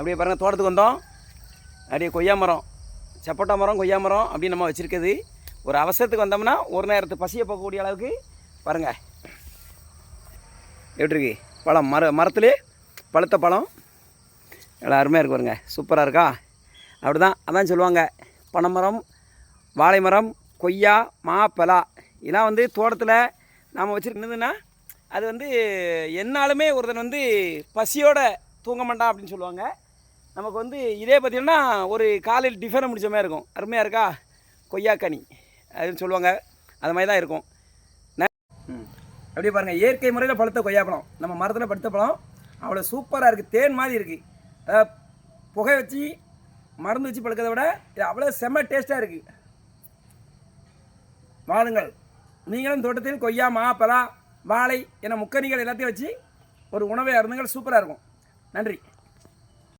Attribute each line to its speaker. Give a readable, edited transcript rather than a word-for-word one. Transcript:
Speaker 1: அப்படியே பாருங்கள் தோட்டத்துக்கு வந்தோம். அப்படியே கொய்யா மரம், சப்போட்டா மரம், கொய்யா மரம் அப்படின்னு நம்ம வச்சுருக்குது. ஒரு அவசரத்துக்கு வந்தோம்னா ஒரு நேரத்து பசியை போகக்கூடிய அளவுக்கு பாருங்கள் எப்படி இருக்கு பழம். மரத்துலேயே பழுத்த பழம் எல்லாம் அருமையாக இருக்கு பாருங்க. சூப்பராக இருக்கா? அப்படி தான் அதான் சொல்லுவாங்க, பனைமரம், வாழை மரம், கொய்யா, மா, பலா இதெல்லாம் வந்து தோட்டத்தில் நாம் வச்சுருந்ததுன்னா அது வந்து என்னாலுமே ஒருத்தன் வந்து பசியோடு தூங்க மாட்டான் அப்படின்னு சொல்லுவாங்க. நமக்கு வந்து இதே பார்த்திங்கன்னா ஒரு காலையில் டிஃபனை முடிச்ச மாதிரி இருக்கும். அருமையாக இருக்கா? கொய்யாக்கனி அப்படின்னு சொல்லுவாங்க. அது மாதிரி தான் இருக்கும். அப்படியே பாருங்கள், இயற்கை முறையில் பழுத்த கொய்யாப்பழம், நம்ம மரத்தில் பழுத்த பழம் அவ்வளோ சூப்பராக இருக்குது. தேன் மாதிரி இருக்குது. புகை வச்சு மருந்து வச்சு பழுக்கிறத விட இது அவ்வளோ செம்ம டேஸ்ட்டாக இருக்குது. வாழுங்கள், நீங்களும் தோட்டத்தில் கொய்யா, மா, பலா, வாழை என முக்கனிகள் எல்லாத்தையும் வச்சு ஒரு உணவை அருந்துங்கள். சூப்பராக இருக்கும். நன்றி.